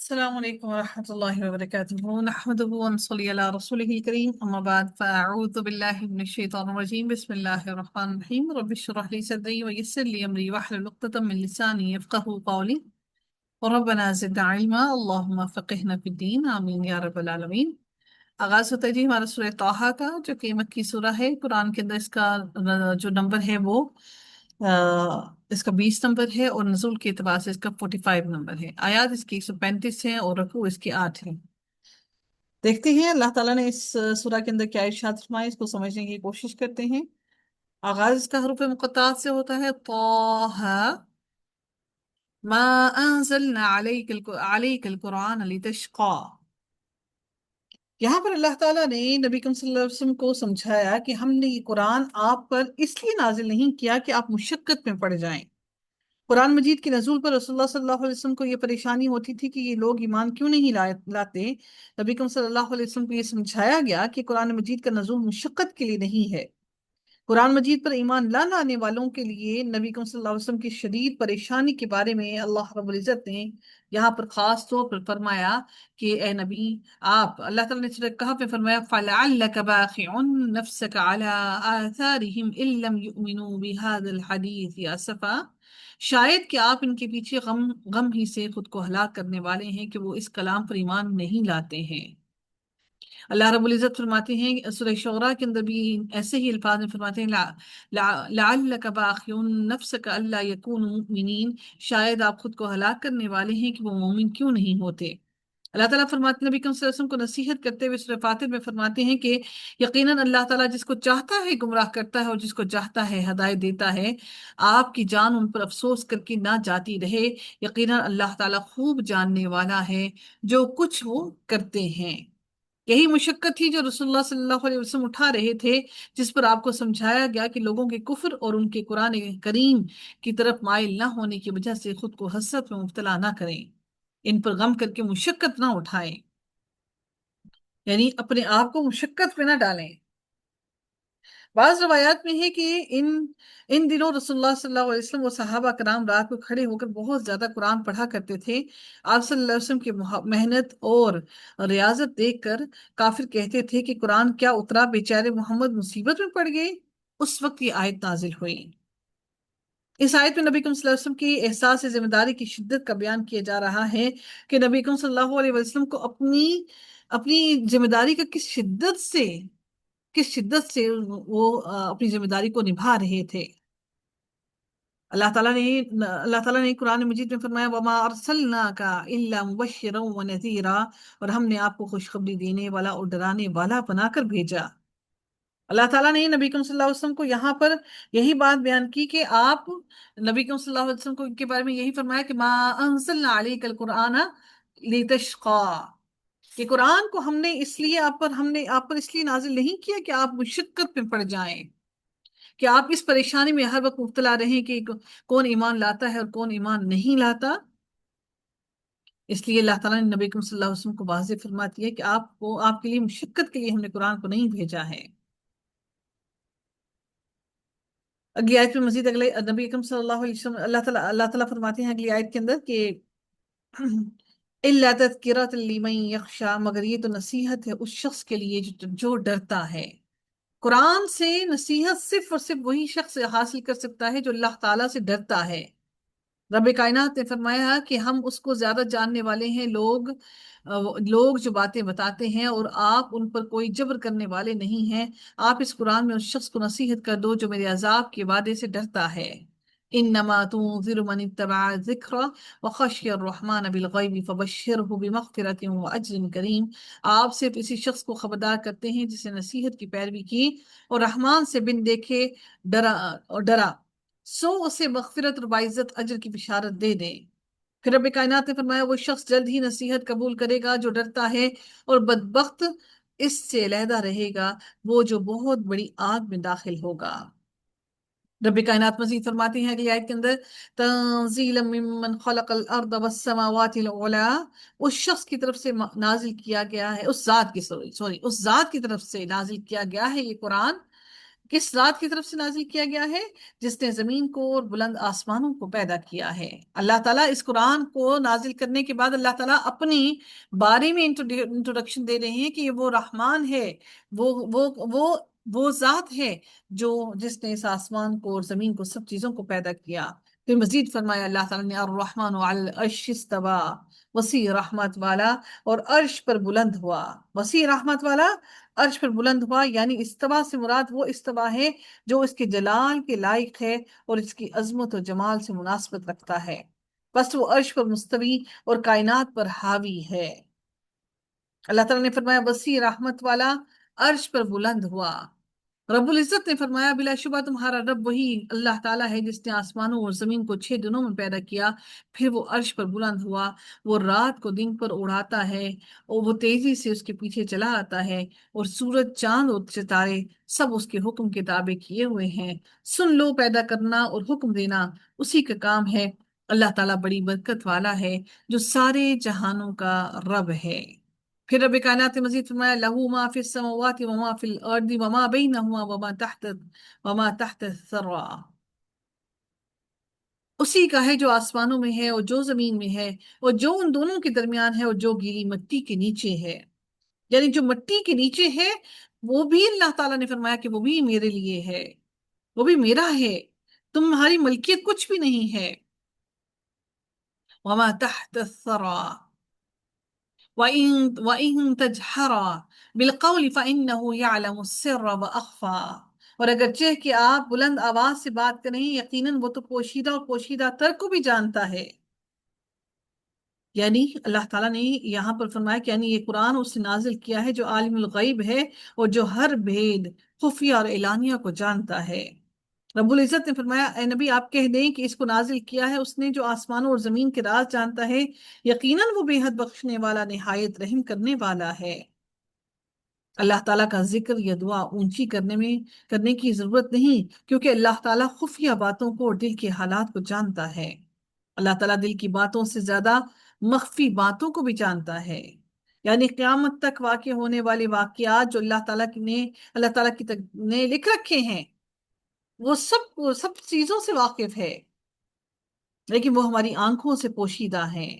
السلام عليكم ورحمة الله وبركاته. نحمده ونصلي على رسوله الكريم، أما بعد، فأعوذ بالله من الشيطان الرجيم. بسم الله الرحمن الرحيم. رب اشرح لي صدري ويسر لي أمري واحلل عقدة من لساني يفقهوا قولي. وربنا زدنا علما، اللهم فقهنا في الدين، آمين یا رب العالمین۔ آغاز ہوتا ہے جی ہمارا سورہ طٰہٰ کا، جو کہ مکی سورہ ہے۔ قرآن کے اندر اس کا جو نمبر ہے وہ اس کا 20 نمبر ہے، اور نزول کے اعتبار سے اس کا 45 نمبر ہے۔ آیات اس کی 135 ہیں اور رکوع اس کی 8 ہیں۔ دیکھتے ہیں اللہ تعالیٰ نے اس سورہ کے اندر کیا ارشاد فرمایا، اس کو سمجھنے کی کوشش کرتے ہیں۔ آغاز اس کا حروف مقطعات سے ہوتا ہے، طٰہٰ ما انزلنا علیک القرآن لتشقى۔ یہاں پر اللہ تعالیٰ نے نبی کریم صلی اللہ علیہ وسلم کو سمجھایا کہ ہم نے یہ قرآن آپ پر اس لیے نازل نہیں کیا کہ آپ مشقت میں پڑ جائیں۔ قرآن مجید کے نزول پر رسول اللہ صلی اللہ علیہ وسلم کو یہ پریشانی ہوتی تھی کہ یہ لوگ ایمان کیوں نہیں لاتے۔ نبی کریم صلی اللہ علیہ وسلم کو یہ سمجھایا گیا کہ قرآن مجید کا نزول مشقت کے لیے نہیں ہے۔ قرآن مجید پر ایمان نہ لانے والوں کے لیے نبی کریم صلی اللہ علیہ وسلم کی شدید پریشانی کے بارے میں اللہ رب العزت نے یہاں پر خاص طور پر فرمایا کہ اے نبی، آپ، اللہ تعالیٰ نے سورہ کہف میں فرمایا فَلَعَلَّكَ بَاخِعٌ نَفْسَكَ عَلَىٰ آثَارِهِمْ إِن لَّمْ يُؤْمِنُوا بِهَٰذَا الْحَدِيثِ آسَفًا۔ شاید کہ آپ ان کے پیچھے غم ہی سے خود کو ہلاک کرنے والے ہیں کہ وہ اس کلام پر ایمان نہیں لاتے ہیں۔ اللہ رب العزت فرماتے ہیں سورہ شعراء کے اندر بھی ایسے ہی الفاظ میں فرماتے ہیں لعلک باخع نفسک الا یکونوا مؤمنین، شاید آپ خود کو ہلاک کرنے والے ہیں کہ وہ مومن کیوں نہیں ہوتے۔ اللہ تعالیٰ فرماتے نبی کریم صلی اللہ علیہ وسلم کو نصیحت کرتے ہوئے سورہ فاتر میں فرماتے ہیں کہ یقیناً اللہ تعالیٰ جس کو چاہتا ہے گمراہ کرتا ہے اور جس کو چاہتا ہے ہدایت دیتا ہے۔ آپ کی جان ان پر افسوس کر کے نہ جاتی رہے، یقیناً اللہ تعالیٰ خوب جاننے والا ہے جو کچھ وہ کرتے ہیں۔ یہی مشقت تھی جو رسول اللہ صلی اللہ علیہ وسلم اٹھا رہے تھے، جس پر آپ کو سمجھایا گیا کہ لوگوں کے کفر اور ان کے قرآن کریم کی طرف مائل نہ ہونے کی وجہ سے خود کو حسرت میں مبتلا نہ کریں، ان پر غم کر کے مشقت نہ اٹھائیں، یعنی اپنے آپ کو مشقت پہ نہ ڈالیں۔ بعض روایات میں ہے کہ ان دنوں رسول اللہ صلی اللہ علیہ وسلم و صحابہ کرام رات کو کھڑے ہو کر بہت زیادہ قرآن پڑھا کرتے تھے۔ آپ صلی اللہ علیہ وسلم کی محنت اور ریاضت دیکھ کر کافر کہتے تھے کہ قرآن کیا اترا، بیچارے محمد مصیبت میں پڑ گئے۔ اس وقت یہ آیت نازل ہوئی۔ اس آیت میں نبی کریم صلی اللہ علیہ وسلم کی احساس ذمہ داری کی شدت کا بیان کیا جا رہا ہے کہ نبی کریم صلی اللہ علیہ وسلم کو اپنی ذمہ داری کا کس شدت سے وہ اپنی ذمہ داری کو نبھا رہے تھے۔ اللہ تعالیٰ نے قرآن مجید میں فرمایا وَمَا أَرْسَلْنَاكَ إِلَّا مُبَشِّرًا وَنَذِيرًا، اور ہم نے آپ کو خوشخبری دینے والا اور ڈرانے والا بنا کر بھیجا۔ اللہ تعالیٰ نے نبی کریم صلی اللہ علیہ وسلم کو یہاں پر یہی بات بیان کی کہ آپ نبی کریم صلی اللہ علیہ وسلم کو کے بارے میں یہی فرمایا کہ مَا أَنزَلْنَا عَلَيْكَ الْقُرْآنَ لِتَشْقَىٰ، کہ قرآن کو ہم نے آپ پر اس لیے نازل نہیں کیا کہ آپ مشقت میں پڑ جائیں، کہ آپ اس پریشانی میں ہر وقت مبتلا رہیں کہ کون ایمان لاتا ہے اور کون ایمان نہیں لاتا۔ اس لیے اللہ تعالیٰ نے نبی کریم صلی اللہ علیہ وسلم کو واضح فرما دیا کہ آپ کے لیے مشقت کے لیے ہم نے قرآن کو نہیں بھیجا ہے۔ اگلی آیت میں مزید نبی کریم صلی اللہ علیہ وسلم اللہ تعالیٰ فرماتے ہیں اگلی آیت کے اندر کہ إِلَّا تَذْكِرَةً لِمَن يَخْشَىٰ، مگر یہ تو نصیحت ہے اس شخص کے لیے جو ڈرتا ہے۔ قرآن سے نصیحت صرف اور صرف وہی شخص حاصل کر سکتا ہے جو اللہ تعالیٰ سے ڈرتا ہے۔ رب کائنات نے فرمایا کہ ہم اس کو زیادہ جاننے والے ہیں، لوگ جو باتیں بتاتے ہیں، اور آپ ان پر کوئی جبر کرنے والے نہیں ہیں۔ آپ اس قرآن میں اس شخص کو نصیحت کر دو جو میرے عذاب کے وعدے سے ڈرتا ہے۔ انما تنذر من اتبع الذکر وخشی الرحمن بالغیب فبشرہ بمغفرۃ واجر کریم۔ آپ صرف اسی شخص کو خبردار کرتے ہیں جس نے نصیحت کی پیروی کی اور رحمان سے بن دیکھے ڈرا، سو اسے مغفرت اور باعزت اجر کی بشارت دے دیں۔ پھر رب کائنات نے فرمایا وہ شخص جلد ہی نصیحت قبول کرے گا جو ڈرتا ہے، اور بدبخت اس سے علیحدہ رہے گا وہ جو بہت بڑی آگ میں داخل ہوگا۔ رب کائنات مزید فرماتے ہیں اگلی آیت کے اندر تنزیلا ممن خلق الارض والسماوات العلا، اس شخص کی طرف سے نازل کیا گیا ہے، اس ذات کی طرف سے نازل کیا گیا ہے یہ قرآن کس ذات کی طرف سے نازل کیا گیا ہے؟ جس نے زمین کو اور بلند آسمانوں کو پیدا کیا ہے۔ اللہ تعالیٰ اس قرآن کو نازل کرنے کے بعد اللہ تعالیٰ اپنی بارے میں انٹروڈکشن دے رہے ہیں کہ یہ وہ رحمان ہے، وہ وہ وہ وہ ذات ہے جو جس نے اس آسمان کو اور زمین کو سب چیزوں کو پیدا کیا۔ پھر مزید فرمایا اللہ تعالیٰ نے الرحمن علی العرش استوى، وسیع رحمت والا اور عرش پر بلند ہوا۔ وسیع رحمت والا عرش پر بلند ہوا، یعنی استوا سے مراد وہ استوا ہے جو اس کے جلال کے لائق ہے اور اس کی عظمت و جمال سے مناسبت رکھتا ہے، بس وہ عرش پر مستوی اور کائنات پر حاوی ہے۔ اللہ تعالیٰ نے فرمایا وسیع رحمت والا عرش پر بلند ہوا۔ رب العزت نے فرمایا بلا شبہ تمہارا رب وہی اللہ تعالیٰ ہے جس نے آسمانوں اور زمین کو 6 دنوں میں پیدا کیا، پھر وہ عرش پر بلند ہوا۔ وہ رات کو دن پر اڑاتا ہے اور وہ تیزی سے اس کے پیچھے چلا آتا ہے، اور سورج چاند اور ستارے سب اس کے حکم کے تابع کیے ہوئے ہیں۔ سن لو، پیدا کرنا اور حکم دینا اسی کا کام ہے۔ اللہ تعالیٰ بڑی برکت والا ہے جو سارے جہانوں کا رب ہے۔ پھر رب کائنات نے مزید فرمایا لہو ما فی السماوات وما فی الارض وما بینہما وما تحت الثری، اسی کا ہے جو آسمانوں میں ہے اور جو زمین میں ہے اور جو ان دونوں کے درمیان ہے اور جو گیلی مٹی کے نیچے ہے، یعنی جو مٹی کے نیچے ہے وہ بھی اللہ تعالیٰ نے فرمایا کہ وہ بھی میرے لیے ہے، وہ بھی میرا ہے، تمہاری ملکیت کچھ بھی نہیں ہے۔ وما تحت الثری وَإِن تَجْهَرَ بِالْقَوْلِ فَإِنَّهُ يَعْلَمُ السِّرَّ وَأَخْفَى، اور اگرچہ کہ آپ بلند آواز سے بات کریں یقیناً وہ تو پوشیدہ اور پوشیدہ تر کو بھی جانتا ہے۔ یعنی اللہ تعالیٰ نے یہاں پر فرمایا کہ یعنی یہ قرآن اس نے نازل کیا ہے جو عالم الغیب ہے اور جو ہر بھید خفیہ اور اعلانیہ کو جانتا ہے۔ رب العزت نے فرمایا اے نبی آپ کہہ دیں کہ اس کو نازل کیا ہے اس نے جو آسمانوں اور زمین کے راز جانتا ہے، یقیناً وہ بے حد بخشنے والا نہایت رحم کرنے والا ہے۔ اللہ تعالیٰ کا ذکر یا دعا اونچی کرنے کی ضرورت نہیں، کیونکہ اللہ تعالیٰ خفیہ باتوں کو اور دل کے حالات کو جانتا ہے۔ اللہ تعالیٰ دل کی باتوں سے زیادہ مخفی باتوں کو بھی جانتا ہے، یعنی قیامت تک واقع ہونے والے واقعات جو اللہ تعالیٰ نے لکھ رکھے ہیں وہ سب چیزوں سے واقف ہے، لیکن وہ ہماری آنکھوں سے پوشیدہ ہیں،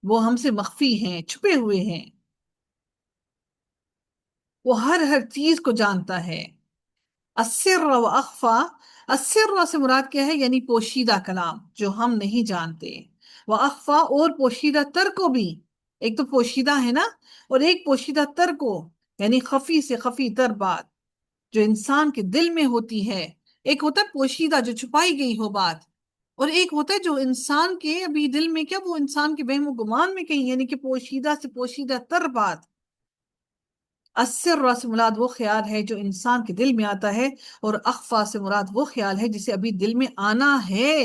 وہ ہم سے مخفی ہیں، چھپے ہوئے ہیں۔ وہ ہر چیز کو جانتا ہے۔ السر و اخفا، السر سے مراد کیا ہے؟ یعنی پوشیدہ کلام جو ہم نہیں جانتے، وہ اخفا اور پوشیدہ تر کو بھی، ایک تو پوشیدہ ہے نا، اور ایک پوشیدہ تر کو، یعنی خفی سے خفی تر بات جو انسان کے دل میں ہوتی ہے۔ ایک ہوتا ہے پوشیدہ جو چھپائی گئی ہو بات، اور ایک ہوتا ہے جو انسان کے ابھی دل میں کیا، وہ انسان کے وہم و گمان میں کہیں، یعنی کہ پوشیدہ سے پوشیدہ تر بات۔ السر سے مراد وہ خیال ہے جو انسان کے دل میں آتا ہے، اور اخفا سے مراد وہ خیال ہے جسے ابھی دل میں آنا ہے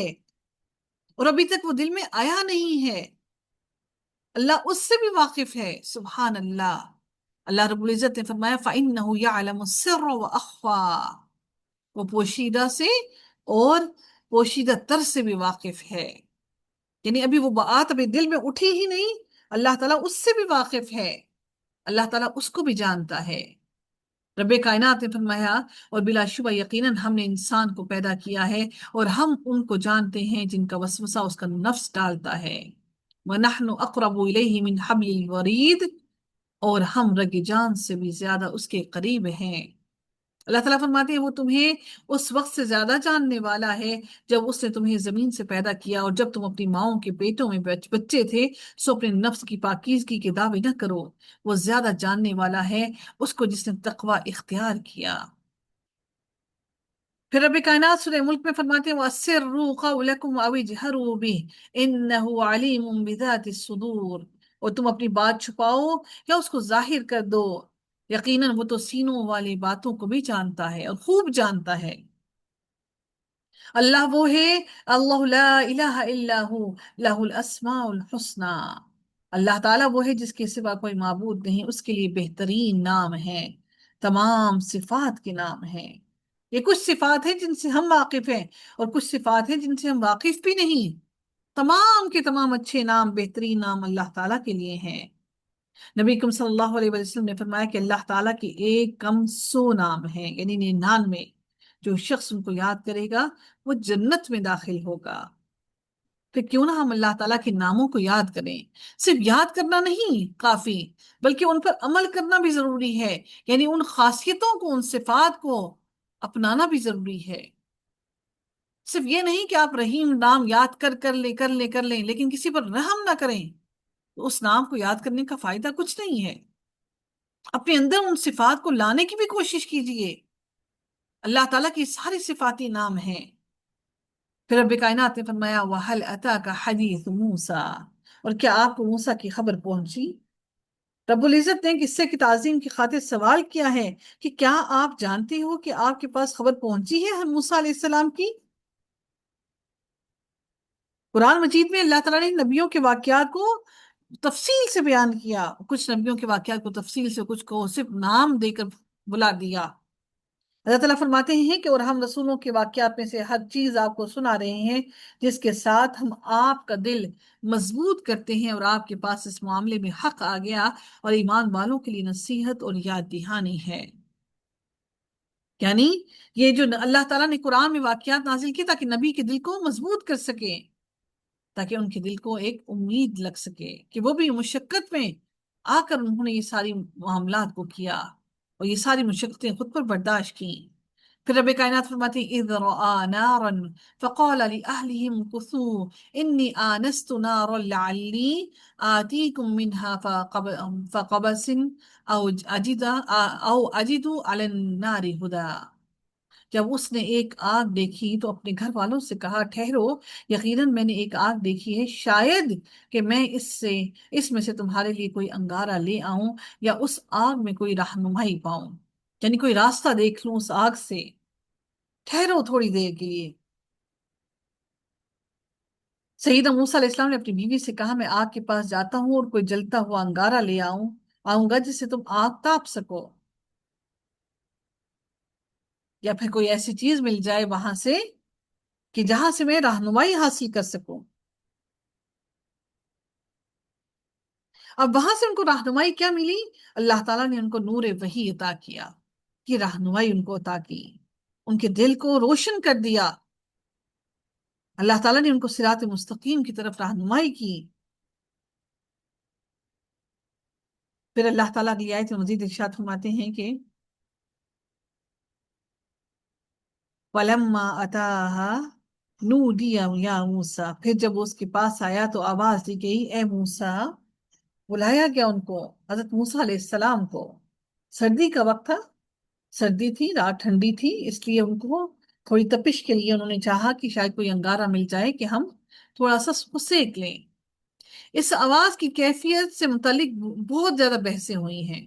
اور ابھی تک وہ دل میں آیا نہیں ہے۔ اللہ اس سے بھی واقف ہے، سبحان اللہ۔ اللہ رب العزت نے فرمایا فَإِنَّهُ يَعْلَمُ السِّرَّ وَأَخْفَى، وہ پوشیدہ سے اور پوشیدہ تر سے بھی واقف ہے، یعنی ابھی وہ بات ابھی دل میں اٹھی ہی نہیں، اللہ تعالیٰ اس سے بھی واقف ہے، اللہ تعالیٰ اس کو بھی جانتا ہے۔ رب کائنات نے فرمایا اور بلا شبہ یقیناً ہم نے انسان کو پیدا کیا ہے اور ہم ان کو جانتے ہیں جن کا وسوسہ اس کا نفس ڈالتا ہے۔ وَنَحْنُ أَقْرَبُ إِلَيْهِ مِنْ حَبْلِ الْوَرِيدِ، اور ہم رگ جان سے بھی زیادہ اس کے قریب ہیں۔ اللہ تعالیٰ فرماتے ہیں وہ تمہیں اس وقت سے زیادہ جاننے والا ہے جب اس نے تمہیں زمین سے پیدا کیا، اور جب تم اپنی ماؤں کے پیٹوں میں بچے تھے، سو اپنے نفس کی پاکیزگی کے دعوے نہ کرو، وہ زیادہ جاننے والا ہے اس کو جس نے تقوی اختیار کیا۔ پھر رب کائنات سورہ ملک میں فرماتے ہیں وَأَسِرُّوا قَوْلَكُمْ أَوِ اجْهَرُوا بِهِ إِنَّهُ عَلِيمٌ بِذَاتِ الصُّدُورِ، اور تم اپنی بات چھپاؤ یا اس کو ظاہر کر دو، یقیناً وہ تو سینوں والی باتوں کو بھی جانتا ہے اور خوب جانتا ہے۔ اللہ وہ ہے، اللہ لا الہ الا ہو، لہ الاسماء الحسنی، اللہ تعالیٰ وہ ہے جس کے سوا کوئی معبود نہیں، اس کے لیے بہترین نام ہیں، تمام صفات کے نام ہیں۔ یہ کچھ صفات ہیں جن سے ہم واقف ہیں اور کچھ صفات ہیں جن سے ہم واقف بھی نہیں، تمام کے تمام اچھے نام، بہترین نام اللہ تعالیٰ کے لیے ہیں۔ نبی کریم صلی اللہ علیہ وسلم نے فرمایا کہ اللہ تعالیٰ کے ایک کم 100 نام ہیں، یعنی 99، جو شخص ان کو یاد کرے گا وہ جنت میں داخل ہوگا۔ پھر کیوں نہ ہم اللہ تعالیٰ کے ناموں کو یاد کریں۔ صرف یاد کرنا نہیں کافی، بلکہ ان پر عمل کرنا بھی ضروری ہے، یعنی ان خاصیتوں کو، ان صفات کو اپنانا بھی ضروری ہے۔ صرف یہ نہیں کہ آپ رحیم نام یاد کر لیں لیکن کسی پر رحم نہ کریں، تو اس نام کو یاد کرنے کا فائدہ کچھ نہیں ہے۔ اپنے اندر ان صفات کو لانے کی بھی کوشش کیجئے۔ اللہ تعالیٰ کی ساری صفاتی نام ہیں۔ پھر رب کائنات نے فرمایا وَهَلْ أَتَاكَ حَدِيثُ مُوسَى، اور کیا آپ کو موسیٰ کی خبر پہنچی؟ رب العزت نے قصے کی تعظیم کی خاطر سوال کیا ہے کہ کیا آپ جانتے ہو کہ آپ کے پاس خبر پہنچی ہے موسیٰ علیہ السلام کی؟ قرآن مجید میں اللہ تعالیٰ نے نبیوں کے واقعات کو تفصیل سے بیان کیا، کچھ نبیوں کے واقعات کو تفصیل سے، کچھ کو صرف نام دے کر بلا دیا۔ اللہ تعالیٰ فرماتے ہیں کہ اور ہم رسولوں کے واقعات میں سے ہر چیز آپ کو سنا رہے ہیں جس کے ساتھ ہم آپ کا دل مضبوط کرتے ہیں، اور آپ کے پاس اس معاملے میں حق آ گیا اور ایمان والوں کے لیے نصیحت اور یاد دہانی ہے۔ یعنی یہ جو اللہ تعالیٰ نے قرآن میں واقعات نازل کی تاکہ نبی کے دل کو مضبوط کر سکے، تاکہ ان کے دل کو ایک امید لگ سکے کہ وہ بھی مشقت میں آ کر انہوں نے یہ ساری معاملات کو کیا اور یہ ساری مشقتیں خود پر برداشت کی۔ پھر رب کائنات فرماتی اذ رآ نارا فقال لأهلهم كثوا انی آنست نارا لعلی آتیکم منها فقبس او اجد علی النار ہدا۔ جب اس نے ایک آگ دیکھی تو اپنے گھر والوں سے کہا ٹھہرو، یقیناً میں نے ایک آگ دیکھی ہے، شاید کہ میں اس میں سے تمہارے لیے کوئی انگارہ لے آؤں یا اس آگ میں کوئی رہنمائی پاؤں، یعنی کوئی راستہ دیکھ لوں اس آگ سے، ٹھہرو تھوڑی دیر کے لیے۔ سیدنا موسیٰ علیہ السلام نے اپنی بیوی سے کہا میں آگ کے پاس جاتا ہوں اور کوئی جلتا ہوا انگارہ لے آؤں گا جس سے تم آگ تاپ سکو، یا پھر کوئی ایسی چیز مل جائے وہاں سے کہ جہاں سے میں رہنمائی حاصل کر سکوں۔ اب وہاں سے ان کو رہنمائی کیا ملی؟ اللہ تعالیٰ نے ان کو نور وحی عطا کیا، یہ رہنمائی ان کو عطا کی، ان کے دل کو روشن کر دیا۔ اللہ تعالیٰ نے ان کو صراط مستقیم کی طرف رہنمائی کی۔ پھر اللہ تعالیٰ کی آیت میں مزید ارشاد فرماتے ہیں کہ وَلَمَّا أَتَاهَا نُودِيَ يَا مُوسَىٰ، پھر جب وہ اس کے پاس آیا تو آواز دی گئی اے موسیٰ، بلایا گیا ان کو، حضرت موسیٰ علیہ السلام کو۔ سردی کا وقت تھا، سردی تھی، رات ٹھنڈی تھی، اس لیے ان کو تھوڑی تپش کے لیے انہوں نے چاہا کہ شاید کوئی انگارہ مل جائے کہ ہم تھوڑا سا اس کو سیک لیں۔ اس آواز کی کیفیت سے متعلق بہت زیادہ بحثیں ہوئی ہیں،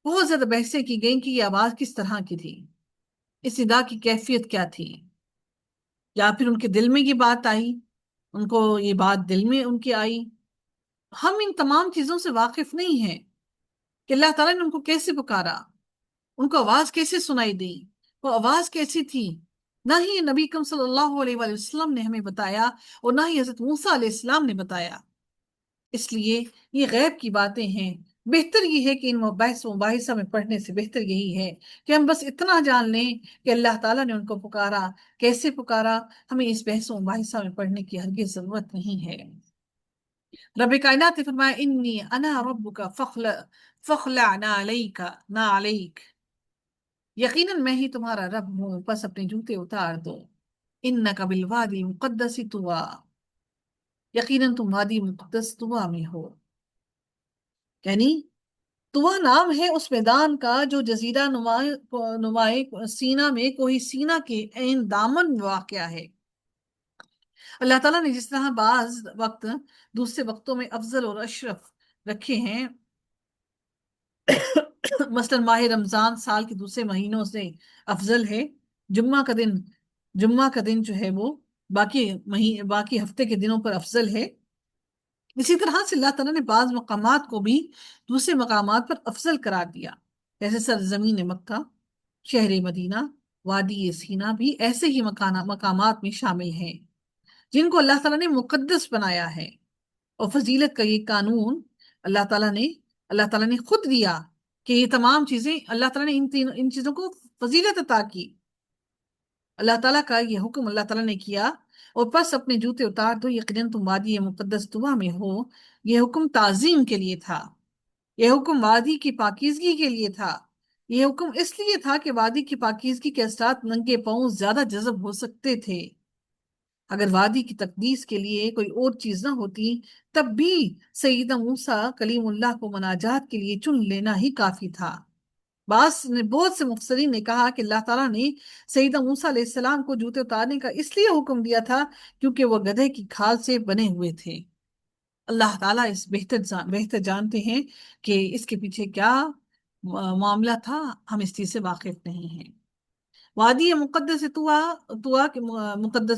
بہت زیادہ بحثیں کی گئیں کہ یہ آواز کس طرح کی تھی، اس ندا کی کیفیت کیا تھی، یا پھر ان کے دل میں یہ بات آئی، ان کو یہ بات دل میں ان کی آئی۔ ہم ان تمام چیزوں سے واقف نہیں ہیں کہ اللہ تعالیٰ نے ان کو کیسے پکارا، ان کو آواز کیسے سنائی دی، وہ آواز کیسی تھی، نہ ہی نبی کریم صلی اللہ علیہ وآلہ وسلم نے ہمیں بتایا اور نہ ہی حضرت موسیٰ علیہ السلام نے بتایا۔ اس لیے یہ غیب کی باتیں ہیں۔ بہتر یہ ہے کہ ان بحث و مباحثہ میں پڑھنے سے بہتر یہی ہے کہ ہم بس اتنا جان لیں کہ اللہ تعالیٰ نے ان کو پکارا، کیسے پکارا، ہمیں اس بحث و مباحثہ میں پڑھنے کی ہرگز ضرورت نہیں ہے۔ رب کائنات نے فرمایا انی انا ربک فخلع نعلیک، یقیناً میں ہی تمہارا رب ہوں، بس اپنے جوتے اتار دو۔ انک بالوادی المقدس طوی، یقیناً تم وادی مقدس طویٰ میں ہو، یعنی طویٰ نام ہے اس میدان کا جو جزیرہ نمائے سینا میں کوئی سینا کے عین دامن میں واقع ہے۔ اللہ تعالیٰ نے جس طرح بعض وقت دوسرے وقتوں میں افضل اور اشرف رکھے ہیں، مثلا ماہ رمضان سال کے دوسرے مہینوں سے افضل ہے، جمعہ کا دن جو ہے وہ باقی ہفتے کے دنوں پر افضل ہے، اسی طرح سے اللہ تعالیٰ نے بعض مقامات کو بھی دوسرے مقامات پر افضل قرار دیا، جیسے سرزمین مکہ، شہر مدینہ، وادی سینا بھی ایسے ہی مقامات میں شامل ہیں جن کو اللہ تعالیٰ نے مقدس بنایا ہے۔ اور فضیلت کا یہ قانون اللہ تعالیٰ نے اللہ تعالیٰ نے خود دیا کہ یہ تمام چیزیں اللہ تعالیٰ نے ان چیزوں کو فضیلت عطا کی۔ اللہ تعالیٰ کا یہ حکم اللہ تعالیٰ نے کیا، اور پس اپنے جوتے اتار دو، یقیناً تم وادی مقدس طویٰ میں ہو۔ یہ حکم تعظیم کے لیے تھا، یہ حکم وادی کی پاکیزگی کے لیے تھا، یہ حکم اس لیے تھا کہ وادی کی پاکیزگی کے اثرات ننگے پاؤں زیادہ جذب ہو سکتے تھے۔ اگر وادی کی تقدیس کے لیے کوئی اور چیز نہ ہوتی، تب بھی سیدنا موسیٰ کلیم اللہ کو مناجات کے لیے چن لینا ہی کافی تھا۔ بہت سے مفسرین نے کہا کہ اللہ تعالیٰ نے سیدنا موسیٰ علیہ السلام کو جوتے اتارنے کا اس لیے حکم دیا تھا کیونکہ وہ گدھے کی کھال سے بنے ہوئے تھے۔ اللہ تعالیٰ اس بہتر جانتے ہیں کہ اس کے پیچھے کیا معاملہ تھا، ہم اس چیز سے واقف نہیں ہیں۔ وادی مقدس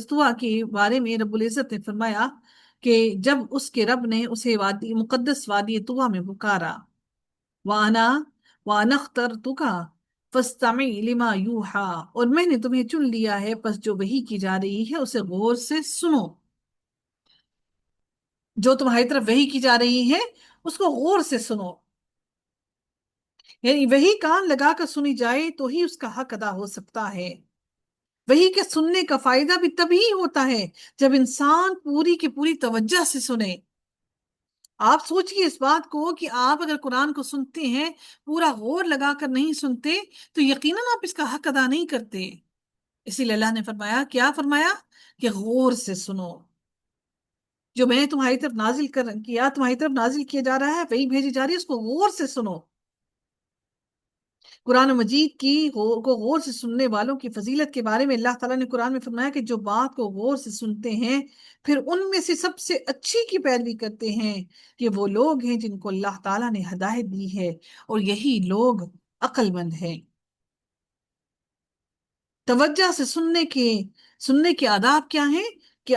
طویٰ کے بارے میں رب العزت نے فرمایا کہ جب اس کے رب نے اسے مقدس وادی طویٰ میں پکارا، وَأَنَا اخْتَرْتُكَ فَاسْتَمِعْ لِمَا يُوحَىٰ، اور میں نے تمہیں چن لیا ہے، پس جو وحی کی جا رہی ہے اسے غور سے سنو۔ جو تمہاری طرف وحی کی جا رہی ہے اس کو غور سے سنو، یعنی وحی کان لگا کر سنی جائے تو ہی اس کا حق ادا ہو سکتا ہے۔ وحی کے سننے کا فائدہ بھی تبھی ہوتا ہے جب انسان پوری کی پوری توجہ سے سنے۔ آپ سوچئے اس بات کو کہ آپ اگر قرآن کو سنتے ہیں، پورا غور لگا کر نہیں سنتے، تو یقیناً آپ اس کا حق ادا نہیں کرتے۔ اسی لیے اللہ نے فرمایا، کیا فرمایا کہ غور سے سنو۔ جو میں تمہاری طرف تمہاری طرف نازل کیا جا رہا ہے، وہی بھیجی جا رہی ہے، اس کو غور سے سنو۔ قرآن مجید کو غور سے سننے والوں کی فضیلت کے بارے میں اللہ تعالیٰ نے قرآن میں فرمایا کہ جو بات کو غور سے سنتے ہیں پھر ان میں سے سب سے اچھی کی پیروی کرتے ہیں کہ وہ لوگ ہیں جن کو اللہ تعالیٰ نے ہدایت دی ہے، اور یہی لوگ عقل مند ہیں۔ توجہ سے سننے کے آداب کیا ہیں کہ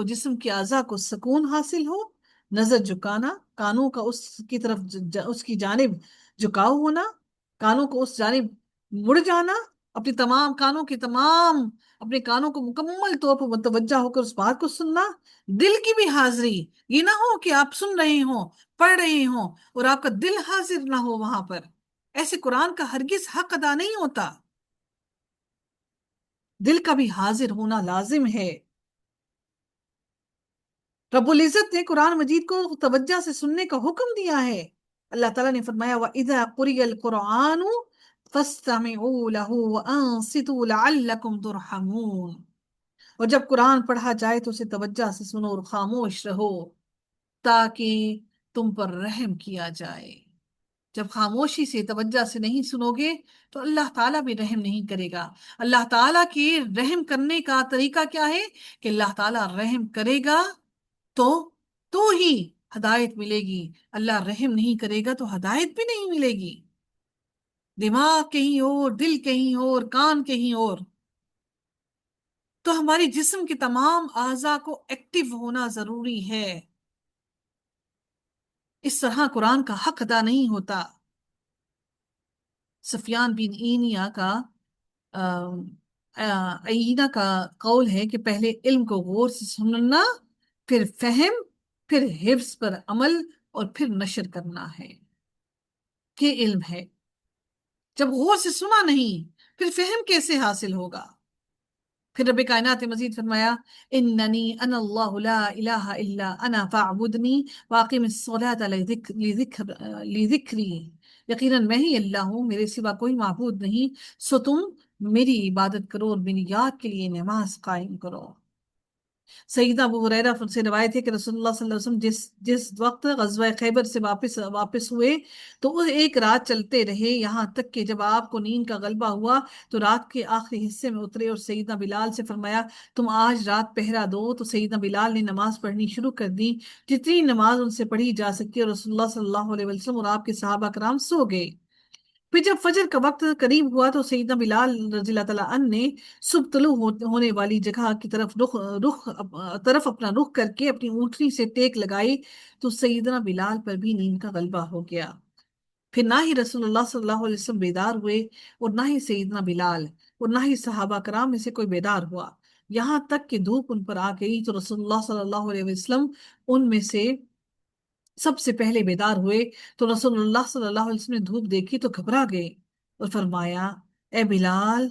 جسم کے اعضاء کو سکون حاصل ہو، نظر جھکانا، کانوں کا اس کی جانب جھکاؤ ہونا، کانوں کو اس جانب مڑ جانا، اپنے کانوں کو مکمل طور پر متوجہ ہو کر اس بات کو سننا، دل کی بھی حاضری، یہ نہ ہو کہ آپ سن رہے ہوں، پڑھ رہے ہوں اور آپ کا دل حاضر نہ ہو وہاں پر، ایسے قرآن کا ہرگز حق ادا نہیں ہوتا۔ دل کا بھی حاضر ہونا لازم ہے۔ رب العزت نے قرآن مجید کو توجہ سے سننے کا حکم دیا ہے۔ اللہ تعالیٰ نے فرمایا وَإِذَا قُرِئَ الْقُرْآنُ فَاسْتَمِعُوا لَهُ وَأَنصِتُوا لَعَلَّكُمْ تُرْحَمُونَ، اور جب قرآن پڑھا جائے تو اسے توجہ سے سنو اور خاموش رہو تاکہ تم پر رحم کیا جائے۔ جب خاموشی سے توجہ سے نہیں سنو گے تو اللہ تعالیٰ بھی رحم نہیں کرے گا۔ اللہ تعالیٰ کے رحم کرنے کا طریقہ کیا ہے کہ اللہ تعالیٰ رحم کرے گا تو ہی ہدایت ملے گی، اللہ رحم نہیں کرے گا تو ہدایت بھی نہیں ملے گی۔ دماغ کہیں اور، دل کہیں اور، کان کہیں اور، تو ہماری جسم کے تمام اعضاء کو ایکٹیو ہونا ضروری ہے۔ اس طرح قرآن کا حق ادا نہیں ہوتا۔ سفیان بن عیینہ کا قول ہے کہ پہلے علم کو غور سے سننا، پھر فہم، پھر حفظ پر عمل، اور پھر نشر کرنا ہے کہ علم ہے۔ جب غور سے سنا نہیں پھر فہم کیسے حاصل ہوگا؟ پھر رب کائنات نے مزید فرمایا اننی انا اللہ لا الہ الا انا فاعبدنی واقم الصلاۃ لذکری، یقیناً میں ہی اللہ ہوں، میرے سوا کوئی معبود نہیں، سو تم میری عبادت کرو اور میری یاد کے لیے نماز قائم کرو۔ سیدنا ابو ہریرہ سے روایت ہے کہ رسول اللہ صلی اللہ علیہ وسلم جس وقت غزوہ خیبر سے واپس ہوئے تو وہ ایک رات چلتے رہے، یہاں تک کہ جب آپ کو نیند کا غلبہ ہوا تو رات کے آخری حصے میں اترے اور سیدنا بلال سے فرمایا تم آج رات پہرا دو، تو سیدنا بلال نے نماز پڑھنی شروع کر دی، جتنی نماز ان سے پڑھی جا سکتی، اور رسول اللہ صلی اللہ علیہ وسلم اور آپ کے صحابہ کرام سو گئے۔ پھر جب فجر کا وقت قریب ہوا تو سیدنا بلال رضی اللہ تعالیٰ عنہ نے صبح طلوع ہونے والی جگہ کی طرف اپنا رخ کر کے اپنی اونٹنی سے ٹیک لگائی، تو سیدنا بلال پر بھی نیند کا غلبہ ہو گیا۔ پھر نہ ہی رسول اللہ صلی اللہ علیہ وسلم بیدار ہوئے اور نہ ہی سیدنا بلال اور نہ ہی صحابہ کرام میں سے کوئی بیدار ہوا، یہاں تک کہ دھوپ ان پر آ گئی تو رسول اللہ صلی اللہ علیہ وسلم ان میں سے سب سے پہلے بیدار ہوئے تو رسول اللہ صلی اللہ علیہ وسلم نے دھوپ دیکھی تو گھبرا گئے اور فرمایا، اے بلال،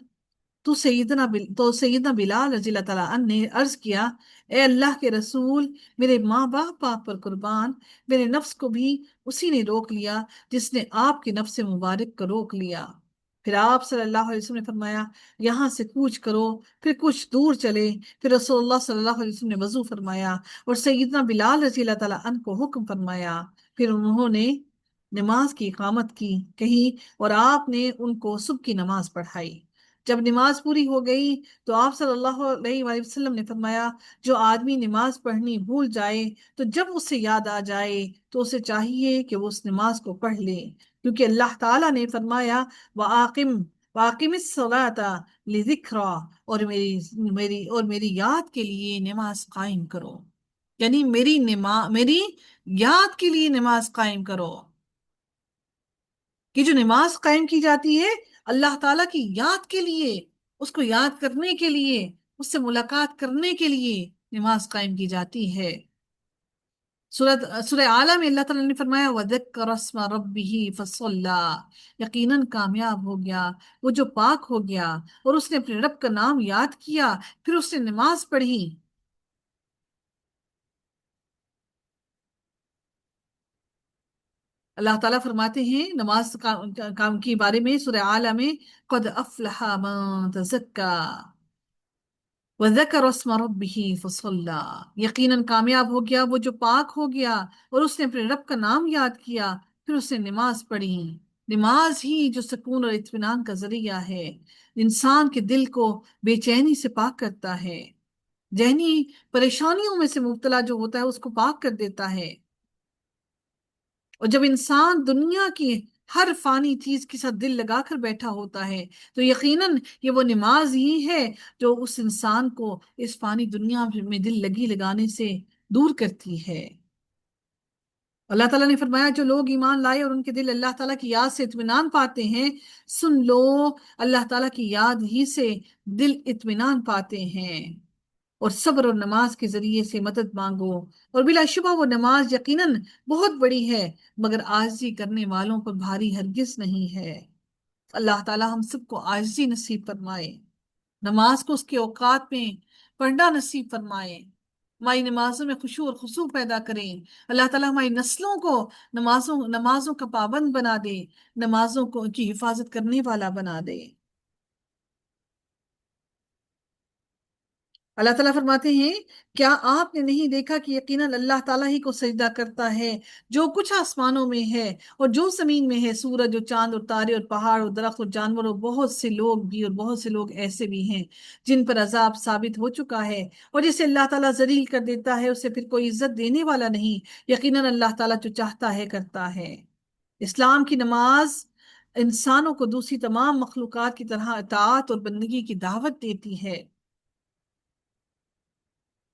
تو سیدنا بلال رضی اللہ تعالیٰ عنہ نے عرض کیا، اے اللہ کے رسول، میرے ماں باپ آپ پر قربان، میرے نفس کو بھی اسی نے روک لیا جس نے آپ کے نفس مبارک کو روک لیا۔ پھر آپ صلی اللہ علیہ وسلم نے فرمایا، یہاں سے کوچ کرو۔ پھر کچھ دور چلے، پھر رسول اللہ صلی اللہ علیہ وسلم نے وضو فرمایا اور سیدنا بلال رضی اللہ تعالیٰ عنہ کو حکم فرمایا۔ پھر انہوں نے نماز کی اقامت کی کہی اور آپ نے ان کو صبح کی نماز پڑھائی۔ جب نماز پوری ہو گئی تو آپ صلی اللہ علیہ وآلہ وسلم نے فرمایا، جو آدمی نماز پڑھنی بھول جائے تو جب اسے یاد آ جائے تو اسے چاہیے کہ وہ اس نماز کو پڑھ لے، کیونکہ اللہ تعالیٰ نے فرمایا، وَأَقِمِ الصَّلَاةَ لِذِكْرَى، اور میری یاد کے لیے نماز قائم کرو، یعنی میری یاد کے لیے نماز قائم کرو، کہ جو نماز قائم کی جاتی ہے اللہ تعالیٰ کی یاد کے لیے، اس کو یاد کرنے کے لیے، اس سے ملاقات کرنے کے لیے نماز قائم کی جاتی ہے۔ سورہ اعلیٰ میں اللہ تعالیٰ نے فرمایا، وَذَكَّرَ اسْمَ رَبِّهِ فَصَلَّى، یقیناً کامیاب ہو گیا وہ جو پاک ہو گیا اور اس نے اپنے رب کا نام یاد کیا پھر اس نے نماز پڑھی۔ اللہ تعالیٰ فرماتے ہیں نماز کام کے بارے میں سورہ اعلیٰ میں، قَدْ أَفْلَحَ مَن تَزَكَّى وَذَكَرَ اسْمَ رَبِّهِ فَصَلَّى، یقیناً کامیاب ہو گیا وہ جو پاک ہو گیا اور اس نے اپنے رب کا نام یاد کیا پھر اس نے نماز پڑھی۔ نماز ہی جو سکون اور اطمینان کا ذریعہ ہے، انسان کے دل کو بے چینی سے پاک کرتا ہے، ذہنی پریشانیوں میں سے مبتلا جو ہوتا ہے اس کو پاک کر دیتا ہے۔ اور جب انسان دنیا کی ہر فانی چیز کے ساتھ دل لگا کر بیٹھا ہوتا ہے تو یقیناً یہ وہ نماز ہی ہے جو اس انسان کو اس فانی دنیا میں دل لگانے سے دور کرتی ہے۔ اللہ تعالیٰ نے فرمایا، جو لوگ ایمان لائے اور ان کے دل اللہ تعالیٰ کی یاد سے اطمینان پاتے ہیں، سن لو، اللہ تعالیٰ کی یاد ہی سے دل اطمینان پاتے ہیں، اور صبر اور نماز کے ذریعے سے مدد مانگو، اور بلا شبہ وہ نماز یقیناً بہت بڑی ہے مگر عاجزی کرنے والوں پر بھاری ہرگز نہیں ہے۔ اللہ تعالیٰ ہم سب کو عاجزی نصیب فرمائے، نماز کو اس کے اوقات میں پڑھنا نصیب فرمائے، ہماری نمازوں میں خشوع اور خضوع پیدا کریں۔ اللہ تعالیٰ ہماری نسلوں کو نمازوں کا پابند بنا دے، نمازوں کی حفاظت کرنے والا بنا دے۔ اللہ تعالیٰ فرماتے ہیں، کیا آپ نے نہیں دیکھا کہ یقیناً اللہ تعالیٰ ہی کو سجدہ کرتا ہے جو کچھ آسمانوں میں ہے اور جو زمین میں ہے، سورج اور چاند اور تارے اور پہاڑ اور درخت اور جانور، اور بہت سے لوگ بھی، اور بہت سے لوگ ایسے بھی ہیں جن پر عذاب ثابت ہو چکا ہے، اور جسے اللہ تعالیٰ ذلیل کر دیتا ہے اسے پھر کوئی عزت دینے والا نہیں۔ یقیناً اللہ تعالیٰ جو چاہتا ہے کرتا ہے۔ اسلام کی نماز انسانوں کو دوسری تمام مخلوقات کی طرح اطاعت اور بندگی کی دعوت دیتی ہے۔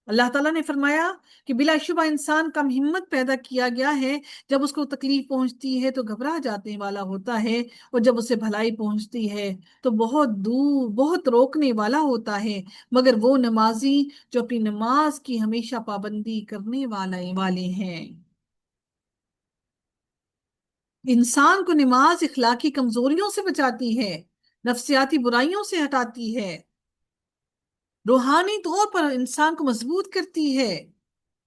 اللہ تعالیٰ نے فرمایا کہ بلا شبہ انسان کم ہمت پیدا کیا گیا ہے، جب اس کو تکلیف پہنچتی ہے تو گھبرا جانے والا ہوتا ہے، اور جب اسے بھلائی پہنچتی ہے تو بہت دور، بہت روکنے والا ہوتا ہے، مگر وہ نمازی جو اپنی نماز کی ہمیشہ پابندی کرنے والے ہیں۔ انسان کو نماز اخلاقی کمزوریوں سے بچاتی ہے، نفسیاتی برائیوں سے ہٹاتی ہے، روحانی طور پر انسان کو مضبوط کرتی ہے۔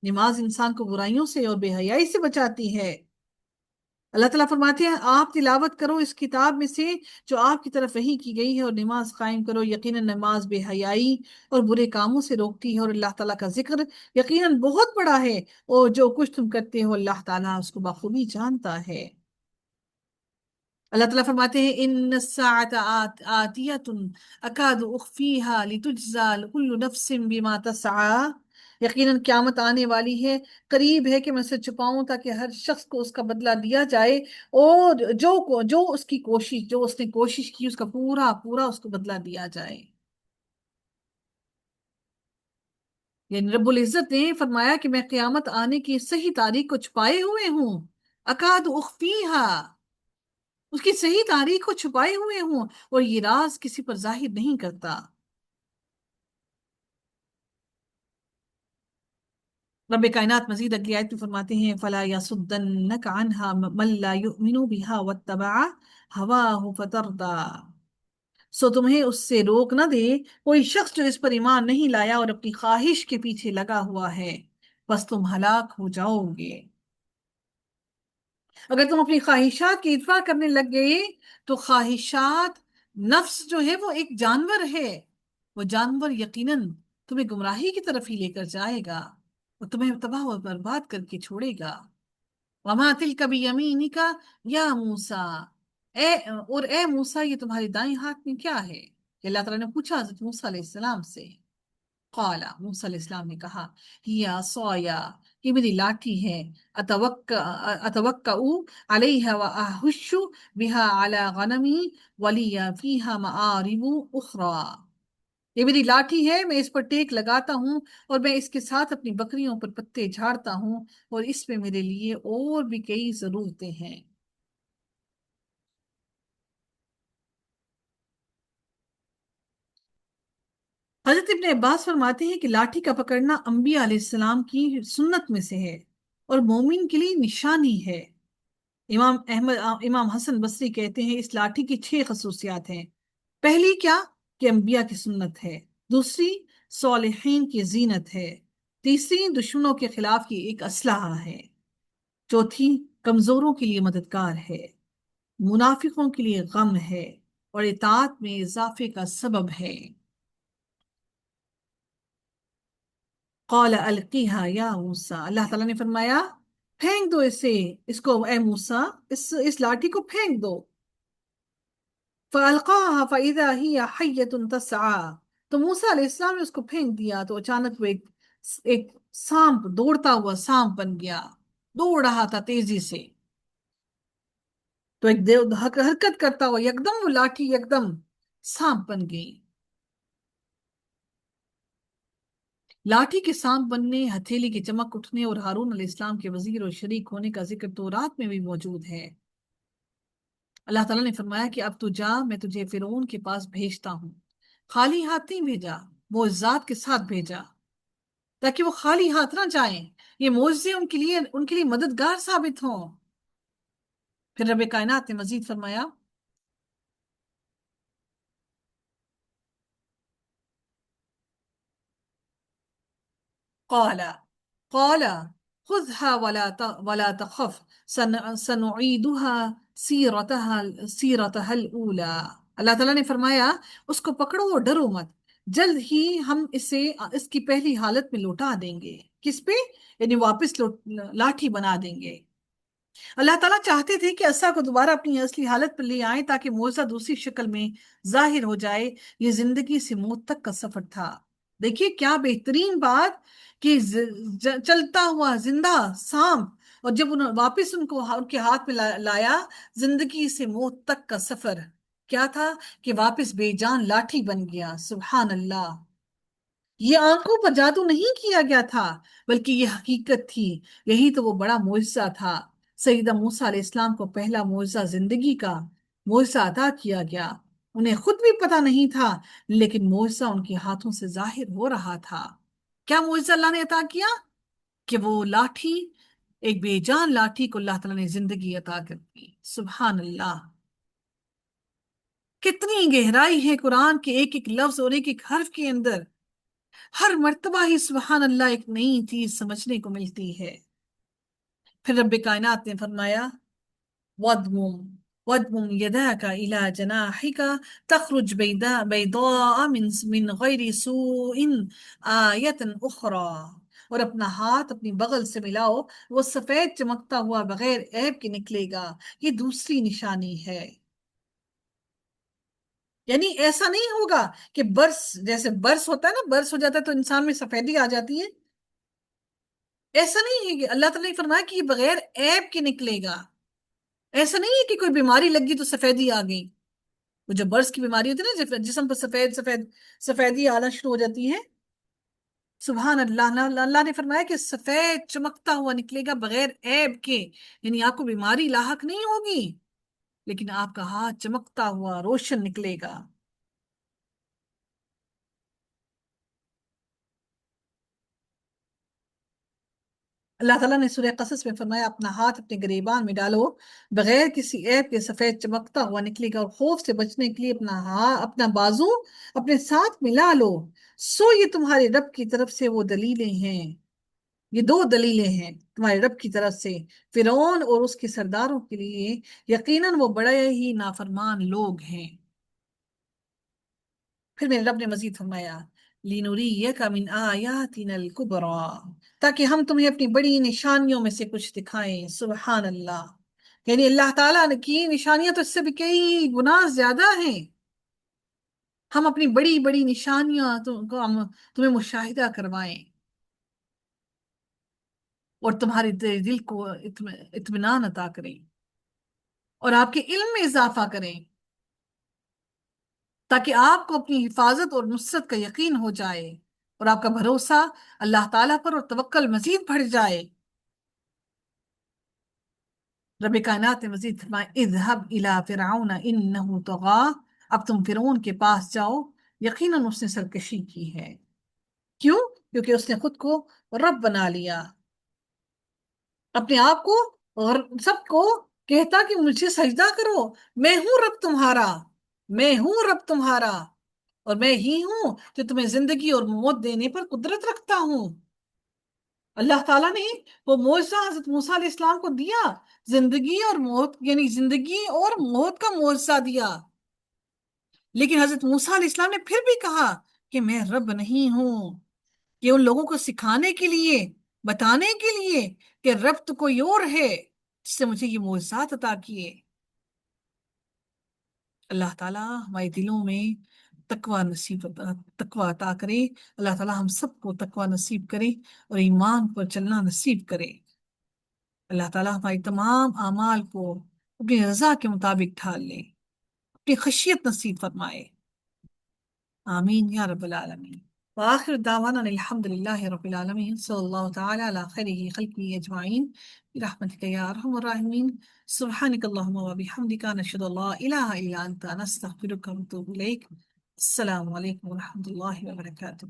نماز انسان کو برائیوں سے اور بے حیائی سے بچاتی ہے۔ اللہ تعالیٰ فرماتے ہیں، آپ تلاوت کرو اس کتاب میں سے جو آپ کی طرف وحی کی گئی ہے، اور نماز قائم کرو، یقیناً نماز بے حیائی اور برے کاموں سے روکتی ہے، اور اللہ تعالیٰ کا ذکر یقیناً بہت بڑا ہے، اور جو کچھ تم کرتے ہو اللہ تعالیٰ اس کو بخوبی جانتا ہے۔ اللہ تعالیٰ فرماتے ہیں، ان الساعة آتیۃ اکاد اخفیہا لتجزا کل نفس بما تسعی، یقیناً قیامت آنے والی ہے، قریب ہے کہ میں اسے چھپاؤں تاکہ ہر شخص کو اس کا بدلہ دیا جائے، اور جو اس کی کوشش، جو اس نے کوشش کی اس کا پورا پورا اس کو بدلہ دیا جائے۔ یعنی رب العزت نے فرمایا کہ میں قیامت آنے کی صحیح تاریخ کو چھپائے ہوئے ہوں، اکاد اخفیہا، اس کی صحیح تاریخ کو چھپائے ہوئے ہوں، اور یہ راز کسی پر ظاہر نہیں کرتا۔ رب کائنات مزید اگلی آیت میں فرماتے ہیں فَلَا يَصُدَّنَّكَ عَنْهَا مَن لَّا يُؤْمِنُ بِهَا وَاتَّبَعَ هَوَاهُ فَتَرْدَىٰ، سو تمہیں اس سے روک نہ دے کوئی شخص جو اس پر ایمان نہیں لایا اور اپنی خواہش کے پیچھے لگا ہوا ہے، بس تم ہلاک ہو جاؤ گے۔ اگر تم اپنی خواہشات کی اتباع کرنے لگ گئے تو خواہشات، نفس جو ہے وہ ایک جانور ہے، وہ جانور یقیناً تمہیں گمراہی کی طرف ہی لے کر جائے گا، وہ تمہیں تباہ و برباد کر کے چھوڑے گا۔ وَمَا تِلْكَ بِيَمِينِكَ یا موسیٰ، اے موسیٰ یہ تمہارے دائیں ہاتھ میں کیا ہے؟ کہ اللہ تعالیٰ نے پوچھا حضرت موسیٰ علیہ السلام سے۔ قال، موسیٰ علیہ السلام نے کہا، ہی عصایا، یہ میری لاٹھی ہے، اتوکأ علیہا واہش بہا علی غنمی ولی فیہا مآرب اخری، یہ میری لاٹھی ہے، میں اس پر ٹیک لگاتا ہوں اور میں اس کے ساتھ اپنی بکریوں پر پتے جھاڑتا ہوں، اور اس میں میرے لیے اور بھی کئی ضرورتیں ہیں۔ حضرت ابن عباس فرماتے ہیں کہ لاٹھی کا پکڑنا انبیاء علیہ السلام کی سنت میں سے ہے اور مومن کے لیے نشانی ہے۔ امام حسن بصری کہتے ہیں اس لاٹھی کی 6 خصوصیات ہیں۔ پہلی کیا کہ انبیاء کی سنت ہے، دوسری صالحین کی زینت ہے، تیسری دشمنوں کے خلاف کی ایک اسلحہ ہے، چوتھی کمزوروں کے لیے مددگار ہے، منافقوں کے لیے غم ہے، اور اطاعت میں اضافے کا سبب ہے۔ قال القیہا یا موسیٰ، اللہ تعالیٰ نے فرمایا پھینک دو اسے، اس کو اے موسیٰ، اس لاٹھی کو پھینک دو۔ فَأَلْقَاهَا فَإِذَا هِيَ حَيَّةٌ تَسْعَىٰ، تو موسیٰ علیہ السلام نے اس کو پھینک دیا تو اچانک وہ ایک سانپ، دوڑتا ہوا سانپ بن گیا، دوڑ رہا تھا تیزی سے، تو ایک حرکت کرتا ہوا یکدم وہ لاٹھی یکدم سانپ بن گئی۔ لاٹھی کے سانپ بننے، ہتھیلی کی چمک اٹھنے اور ہارون علیہ السلام کے وزیر اور شریک ہونے کا ذکر تورات میں بھی موجود ہے۔ اللہ تعالیٰ نے فرمایا کہ اب تو جا، میں تجھے فرعون کے پاس بھیجتا ہوں، خالی ہاتھ نہیں بھیجا، معجزات کے ساتھ بھیجا تاکہ وہ خالی ہاتھ نہ جائیں، یہ معجزے ان کے لیے مددگار ثابت ہوں۔ پھر رب کائنات نے مزید فرمایا قال قال خذها ولا تخف سنعيدها سیرتها الاولى، اللہ تعالیٰ نے فرمایا اس کو پکڑو اور ڈرو مت، جلد ہی ہم اسے اس کی پہلی حالت میں لوٹا دیں گے۔ کس پہ؟ یعنی واپس لاٹھی بنا دیں گے۔ اللہ تعالیٰ چاہتے تھے کہ عصا کو دوبارہ اپنی اصلی حالت پر لے آئیں تاکہ معجزہ دوسری شکل میں ظاہر ہو جائے۔ یہ زندگی سے موت تک کا سفر تھا۔ دیکھیے کیا بہترین بات کہ چلتا ہوا زندہ سانپ، اور جب انہوں واپس ان کو ان کے ہاتھ میں لایا، زندگی سے موت تک کا سفر کیا تھا کہ واپس بے جان لاٹھی بن گیا۔ سبحان اللہ، یہ آنکھوں پر جادو نہیں کیا گیا تھا بلکہ یہ حقیقت تھی، یہی تو وہ بڑا معجزہ تھا۔ سیدہ موسیٰ علیہ السلام کو پہلا معجزہ زندگی کا معجزہ عطا کیا گیا، انہیں خود بھی پتہ نہیں تھا، لیکن معجزہ ان کے ہاتھوں سے ظاہر ہو رہا تھا۔ کیا معجزہ اللہ نے عطا کیا؟ کہ وہ لاٹھی، ایک بے جان لاٹھی کو اللہ تعالیٰ نے زندگی عطا کر دی۔ سبحان اللہ، کتنی گہرائی ہے قرآن کے ایک ایک لفظ اور ایک ایک حرف کے اندر، ہر مرتبہ ہی سبحان اللہ ایک نئی چیز سمجھنے کو ملتی ہے۔ پھر رب کائنات نے فرمایا وَضْمُمْ وَضْمُمْ يَدَاكَ إِلَى جَنَاحِكَ تَخْرُجْ بَيْضَاءَ مِنْ غَيْرِ سُوءٍ آیَةً أُخْرَى، اور اپنا ہاتھ اپنی بغل سے ملاؤ، وہ سفید چمکتا ہوا بغیر عیب کے نکلے گا، یہ دوسری نشانی ہے۔ یعنی ایسا نہیں ہوگا کہ برس، جیسے برس ہوتا ہے نا، برس ہو جاتا ہے تو انسان میں سفیدی آ جاتی ہے، ایسا نہیں ہے کہ اللہ تعالیٰ نے فرمایا کہ یہ بغیر عیب کے نکلے گا۔ ایسا نہیں ہے کہ کوئی بیماری لگی تو سفیدی آ گئی، وہ جو برس کی بیماری ہوتی ہے نا، جسم پر سفید سفید سفیدی آنا شروع ہو جاتی ہے۔ سبحان اللہ، اللہ نے فرمایا کہ سفید چمکتا ہوا نکلے گا بغیر عیب کے، یعنی آپ کو بیماری لاحق نہیں ہوگی لیکن آپ کا ہاتھ چمکتا ہوا روشن نکلے گا۔ اللہ تعالیٰ نے سورہ قصص میں فرمایا اپنا ہاتھ اپنے گریبان میں ڈالو، بغیر کسی عیب کے سفید چمکتا ہوا نکلے گا، اور خوف سے بچنے کے لیے اپنا بازو اپنے ساتھ ملا لو، سو یہ تمہارے رب کی طرف سے وہ دلیلیں ہیں، یہ دو دلیلیں ہیں تمہارے رب کی طرف سے فرعون اور اس کے سرداروں کے لیے، یقیناً وہ بڑے ہی نافرمان لوگ ہیں۔ پھر میرے رب نے مزید فرمایا لِنُرِيَّكَ مِنْ آيَاتِنَا الْكُبْرَى، تاکہ ہم تمہیں اپنی بڑی نشانیوں میں سے کچھ دکھائیں۔ سبحان اللہ، یعنی اللہ تعالیٰ کی نشانیاں تو اس سے بھی کئی گنا زیادہ ہیں، ہم اپنی بڑی بڑی نشانیاں کو ہم تمہیں مشاہدہ کروائیں، اور تمہارے دل کو اطمینان عطا کریں، اور آپ کے علم میں اضافہ کریں، تاکہ آپ کو اپنی حفاظت اور نصرت کا یقین ہو جائے، اور آپ کا بھروسہ اللہ تعالیٰ پر اور توکل مزید بڑھ جائے۔ رب کائنات نے مزید فرمایا اذهب الى فرعون انه طغى، اب تم فرعون کے پاس جاؤ، یقیناً اس نے سرکشی کی ہے۔ کیوں؟ کیونکہ اس نے خود کو رب بنا لیا، اپنے آپ کو، اور سب کو کہتا کہ مجھے سجدہ کرو، میں ہوں رب تمہارا، میں ہوں رب تمہارا، اور میں ہی ہوں جو تمہیں زندگی اور موت دینے پر قدرت رکھتا ہوں۔ اللہ تعالیٰ نے وہ معجزہ حضرت موسیٰ علیہ السلام کو دیا، زندگی اور موت، یعنی زندگی اور موت کا معجزہ دیا، لیکن حضرت موسیٰ علیہ السلام نے پھر بھی کہا کہ میں رب نہیں ہوں، یہ ان لوگوں کو سکھانے کے لیے، بتانے کے لیے کہ رب تو کوئی اور ہے جس سے مجھے یہ معجزات عطا کیے۔ اللہ تعالیٰ ہمارے دلوں میں تقوی عطا کرے، اللہ تعالیٰ ہم سب کو تقوی نصیب کرے اور ایمان پر چلنا نصیب کرے۔ اللہ تعالیٰ ہماری تمام اعمال کو اپنی رضا کے مطابق ڈھال لے، اپنی خشیت نصیب فرمائے، آمین یا رب العالمین۔ وآخر دعوانا الحمد للہ رب العالمین، صلی اللہ تعالی علی خیرہ خلقہ اجمعین، برحمتک یا ارحم الراحمین، سبحانک اللہم وبحمدک، نشہد ان لا الہ الا انت، نستغفرک ونتوب الیک۔ السلام علیکم ورحمۃ اللہ وبرکاتہ۔